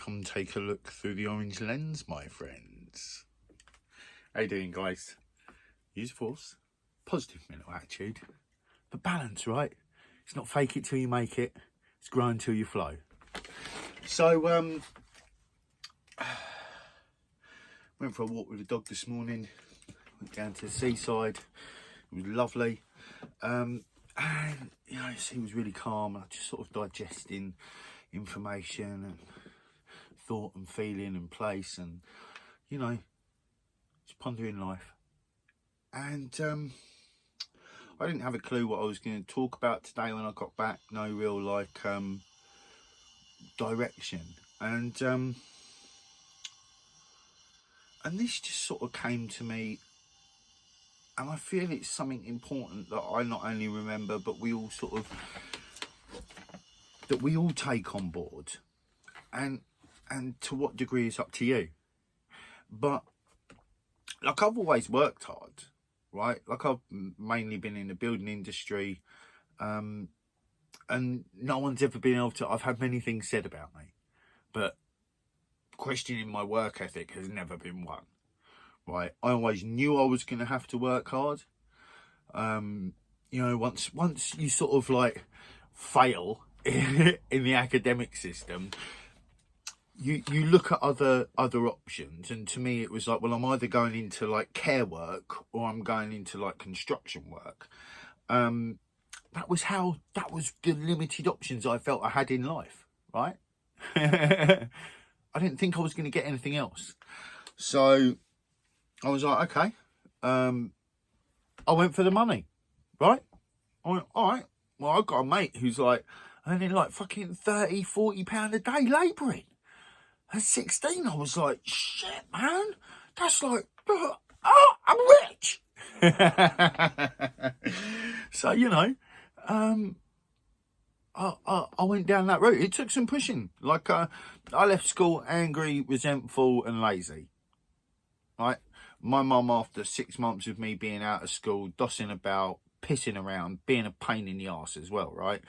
Come take a look through the orange lens, my friends. How you doing, guys? Use force, positive mental attitude, but balance, right? It's not fake it till you make it. It's grow until you flow. So, went for a walk with the dog this morning. Went down to the seaside. It was lovely. And, you know, he was really calm. I just sort of digesting information and thought and feeling and place and, you know, just pondering life. And I didn't have a clue what I was going to talk about today when I got back. No real, like, direction. And this just sort of came to me. And I feel it's something important that I not only remember, but we all sort of, that we all take on board. And to what degree is up to you. But, like, I've always worked hard, right? Like, I've mainly been in the building industry. And no one's ever been able to, I've had many things said about me. But questioning my work ethic has never been one. Right, I always knew I was going to have to work hard. You know, once you sort of like fail in the academic system, you look at other options. And to me, it was like, well, I'm either going into like care work or I'm going into like construction work. That was the limited options I felt I had in life. Right, I didn't think I was going to get anything else. So I was like, okay, I went for the money, right? I went, all right, well, I've got a mate who's like earning like fucking £30-40 a day labouring. At 16, I was like, shit, man, that's like, oh, I'm rich. So, you know, I went down that route. It took some pushing. Like, I left school angry, resentful and lazy, right? My mum, after 6 months of me being out of school, dossing about, pissing around, being a pain in the arse as well, right?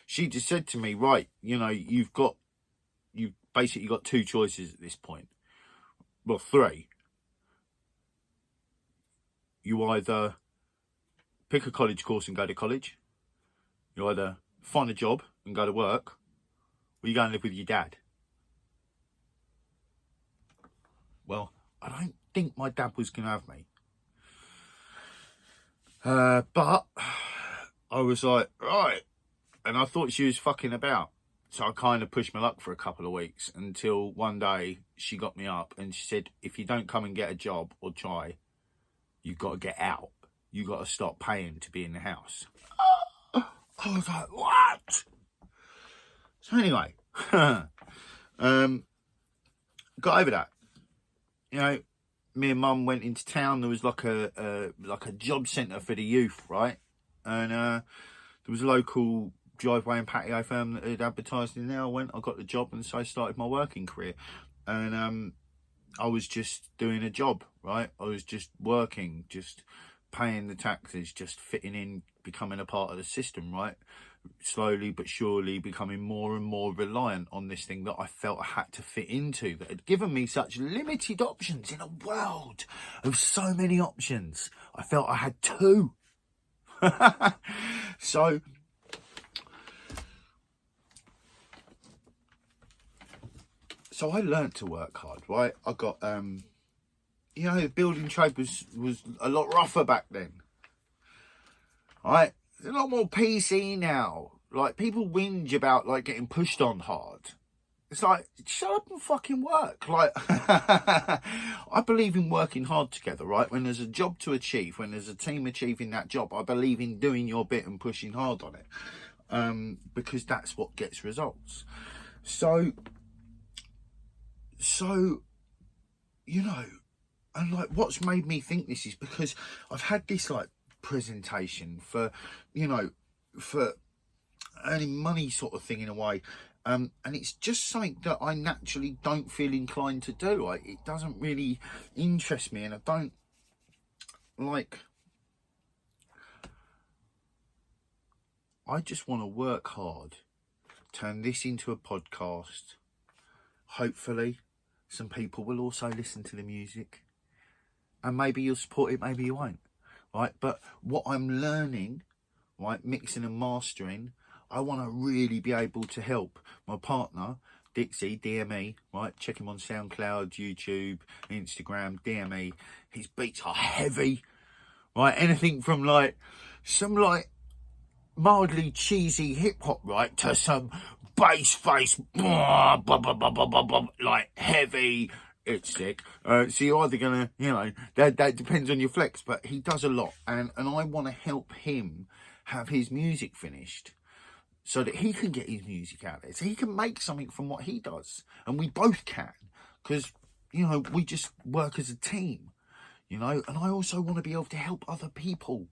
She just said to me, right, you know, you've basically got two choices at this point. Well, three. You either pick a college course and go to college. You either find a job and go to work, or you go and live with your dad. Well, I don't think my dad was going to have me. But I was like, right. And I thought she was fucking about. So I kind of pushed my luck for a couple of weeks until one day she got me up and she said, if you don't come and get a job or try, you've got to get out. You've got to stop paying to be in the house. I was like, what? So anyway, got over that. You know, me and mum went into town. There was like a job centre for the youth, right? And there was a local driveway and patio firm that had advertised in there. I got the job, and so I started my working career. And I was just doing a job, right? I was just working, just paying the taxes, just fitting in, becoming a part of the system, right? Slowly but surely becoming more and more reliant on this thing that I felt I had to fit into, that had given me such limited options in a world of so many options. I felt I had two. So I learnt to work hard, right? I got, you know, the building trade was a lot rougher back then, right? There's a lot more PC now. Like, people whinge about, like, getting pushed on hard. It's like, shut up and fucking work. Like, I believe in working hard together, right? When there's a job to achieve, when there's a team achieving that job, I believe in doing your bit and pushing hard on it. Because that's what gets results. So, you know, and like, what's made me think this is because I've had this like presentation for, you know, for earning money sort of thing in a way. And it's just something that I naturally don't feel inclined to do. Like, it doesn't really interest me, and I don't like, I just want to work hard, turn this into a podcast, hopefully some people will also listen to the music, and maybe you'll support it, maybe you won't, right? But what I'm learning, right, mixing and mastering, I want to really be able to help my partner Dixie, DME, right? Check him on SoundCloud, YouTube, Instagram, DME. His beats are heavy, right? Anything from like some like mildly cheesy hip hop, right, to some bass face, like heavy. It's sick. So you're either gonna, you know, that depends on your flex, but he does a lot, and I want to help him have his music finished, so that he can get his music out there, so he can make something from what he does, and we both can, because, you know, we just work as a team, you know. And I also want to be able to help other people,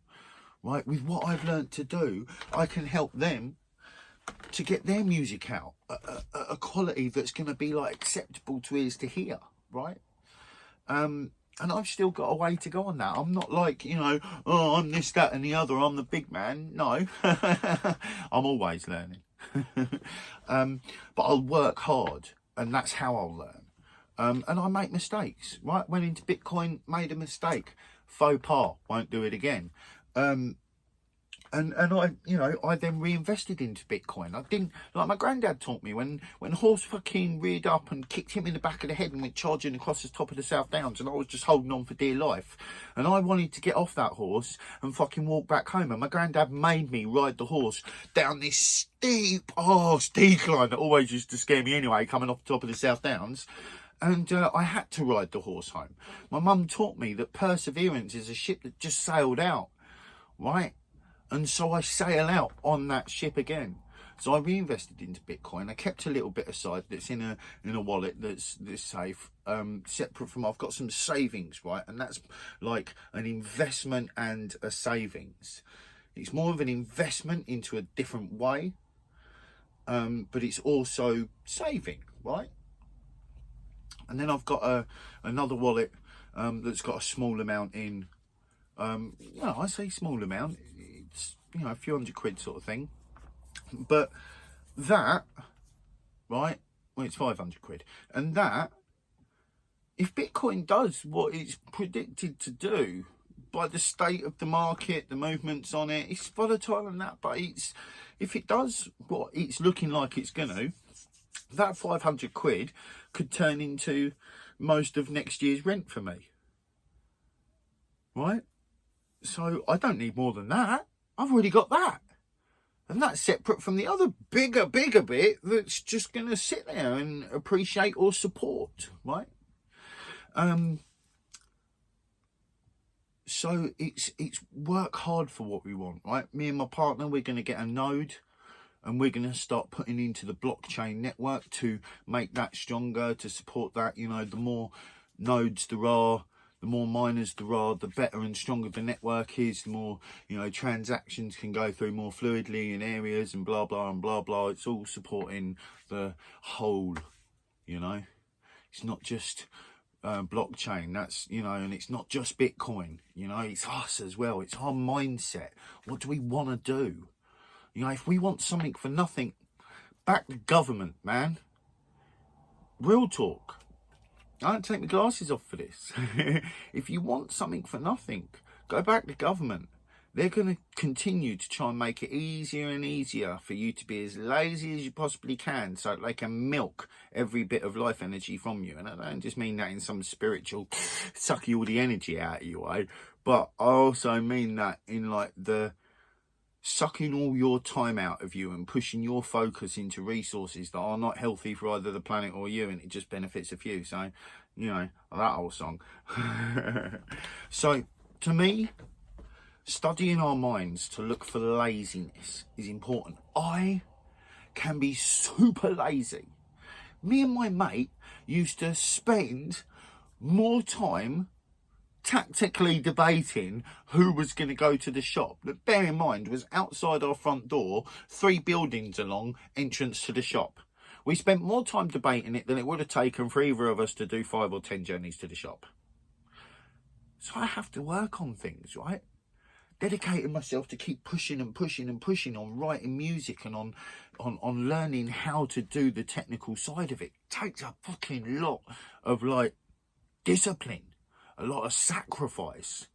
right? With what I've learned to do, I can help them to get their music out at a quality that's going to be like acceptable to ears to hear, right? And I've still got a way to go on that. I'm not like, you know, oh, I'm this, that, and the other. I'm the big man. No, I'm always learning. But I'll work hard, and that's how I'll learn. And I make mistakes, right? Went into Bitcoin, made a mistake. Faux pas, won't do it again. And I, you know, I then reinvested into Bitcoin. I didn't, like my granddad taught me, when horse fucking reared up and kicked him in the back of the head and went charging across the top of the South Downs, and I was just holding on for dear life, and I wanted to get off that horse and fucking walk back home, and my granddad made me ride the horse down this steep decline that always used to scare me anyway, coming off the top of the South Downs. And I had to ride the horse home. My mum taught me that perseverance is a ship that just sailed out, right? And so I sail out on that ship again. So I reinvested into Bitcoin. I kept a little bit aside that's in a wallet that's safe, separate from, I've got some savings, right? And that's like an investment and a savings. It's more of an investment into a different way, but it's also saving, right? And then I've got another wallet that's got a small amount in. You know, I say small amount. It's, you know, a few £100 sort of thing. But that, right? Well, it's £500, and that, if Bitcoin does what it's predicted to do by the state of the market, the movements on it, it's volatile and that. But if it does what it's looking like it's gonna, that £500 could turn into most of next year's rent for me, right? So I don't need more than that. I've already got that, and that's separate from the other bigger bit that's just going to sit there and appreciate or support, right? So it's work hard for what we want, right? Me and my partner, we're going to get a node, and we're going to start putting into the blockchain network to make that stronger, to support that. You know, the more nodes there are, the more miners there are, the better and stronger the network is, the more, you know, transactions can go through more fluidly in areas, and blah, blah, and blah, blah. It's all supporting the whole, you know. It's not just blockchain, that's, you know, and it's not just Bitcoin, you know, it's us as well. It's our mindset. What do we want to do? You know, if we want something for nothing, back the government, man. Real talk. I don't take my glasses off for this. If you want something for nothing, go back to government. They're going to continue to try and make it easier and easier for you to be as lazy as you possibly can, so they can milk every bit of life energy from you. And I don't just mean that in some spiritual suck you all the energy out of you way, but I also mean that in like the sucking all your time out of you and pushing your focus into resources that are not healthy for either the planet or you, and it just benefits a few. So, you know, that old song. So, to me, studying our minds to look for laziness is important. I can be super lazy. Me and my mate used to spend more time tactically debating who was going to go to the shop, that, bear in mind, was outside our front door, 3 buildings along, entrance to the shop. We spent more time debating it than it would have taken for either of us to do 5 or 10 journeys to the shop. So I have to work on things, right? dedicated myself to keep pushing and pushing and pushing on writing music and on learning how to do the technical side of it. It takes a fucking lot of like discipline, a lot of sacrifice.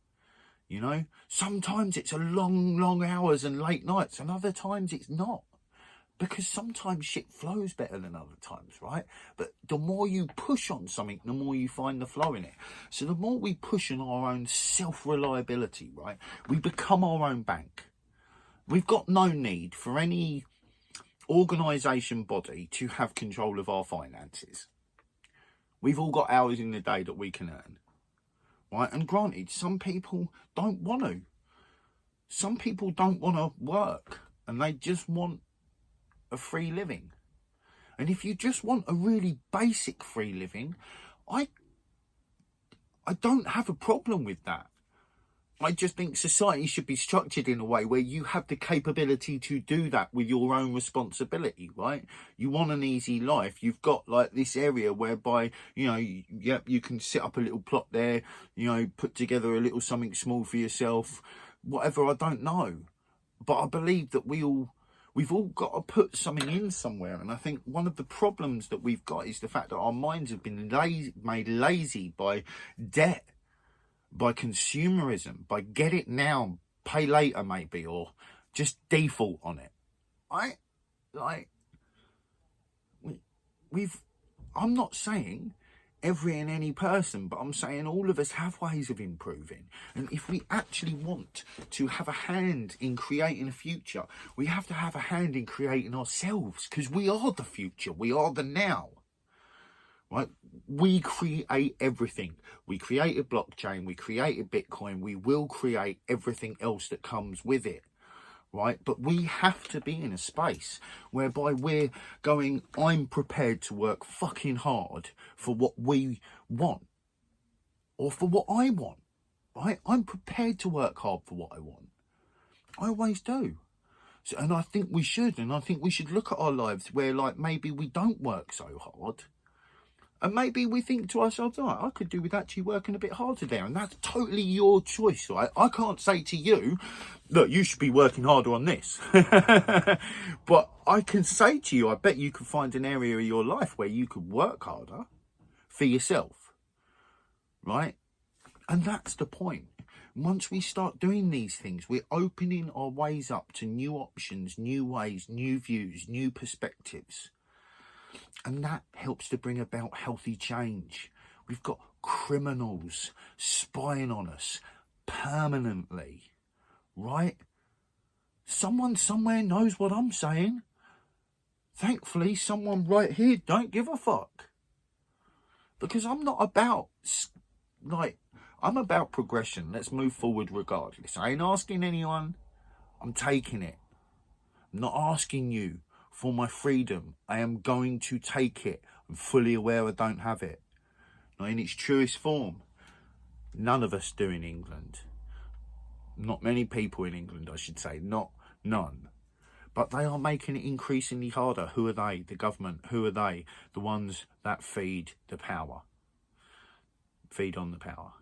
You know, sometimes it's a long hours and late nights, and other times it's not. Because sometimes shit flows better than other times, right? But the more you push on something, the more you find the flow in it. So the more we push on our own self-reliability, right? We become our own bank. We've got no need for any organisation body to have control of our finances. We've all got hours in the day that we can earn, right? And granted, some people don't want to. Some people don't want to work, and they just want a free living. And if you just want a really basic free living, I don't have a problem with that. I just think society should be structured in a way where you have the capability to do that with your own responsibility, right? You want an easy life. You've got like this area whereby, you know, you can set up a little plot there, you know, put together a little something small for yourself, whatever, I don't know. But I believe that we've all got to put something in somewhere. And I think one of the problems that we've got is the fact that our minds have been made lazy by debt, by consumerism, by get it now, pay later maybe, or just default on it. I'm not saying every and any person, but I'm saying all of us have ways of improving. And if we actually want to have a hand in creating a future, we have to have a hand in creating ourselves, because we are the future. We are the now, right? We create everything. We created blockchain. We created Bitcoin. We will create everything else that comes with it. Right, but we have to be in a space whereby we're going, I'm prepared to work fucking hard for what we want, or for what I want, right? I'm prepared to work hard for what I want. I always do. So, and I think we should, and I think we should look at our lives where like maybe we don't work so hard. And maybe we think to ourselves, oh, I could do with actually working a bit harder there. And that's totally your choice, right? I can't say to you, look, you should be working harder on this. But I can say to you, I bet you could find an area of your life where you could work harder for yourself, right? And that's the point. Once we start doing these things, we're opening our ways up to new options, new ways, new views, new perspectives. And that helps to bring about healthy change. We've got criminals spying on us permanently, right? Someone somewhere knows what I'm saying. Thankfully, someone right here don't give a fuck. Because I'm not about, like, I'm about progression. Let's move forward regardless. I ain't asking anyone. I'm taking it. I'm not asking you for my freedom. I am going to take it. I'm fully aware I don't have it. Not in its truest form. None of us do in England. Not many people in England, I should say. None. But they are making it increasingly harder. Who are they? The government. Who are they? The ones that feed the power. Feed on the power.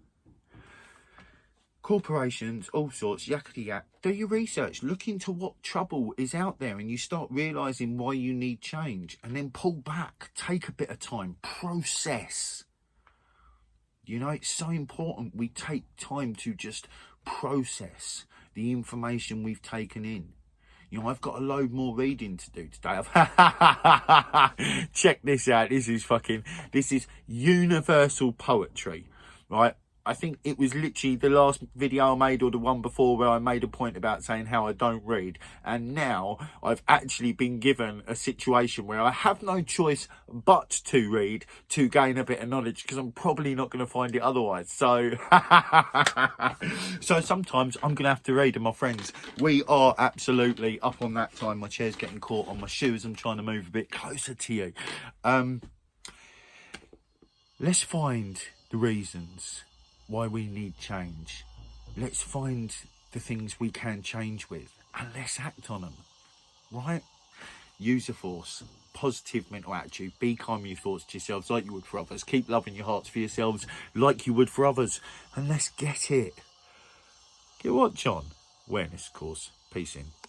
Corporations, all sorts, yakety yak. Do your research, look into what trouble is out there, and you start realising why you need change, and then pull back, take a bit of time, process. You know, it's so important we take time to just process the information we've taken in. You know, I've got a load more reading to do today. Check this out. This is universal poetry, right? I think it was literally the last video I made or the one before where I made a point about saying how I don't read. And now I've actually been given a situation where I have no choice but to read to gain a bit of knowledge, because I'm probably not going to find it otherwise. So, so sometimes I'm going to have to read. And my friends, we are absolutely up on that time. My chair's getting caught on my shoes. I'm trying to move a bit closer to you. Let's find the reasons why we need change. Let's find the things we can change with, and let's act on them, right? Use the force, positive mental attitude, be kind with your thoughts to yourselves like you would for others, keep loving your hearts for yourselves like you would for others, and let's get it. Get what, John? awareness, of course. Peace in.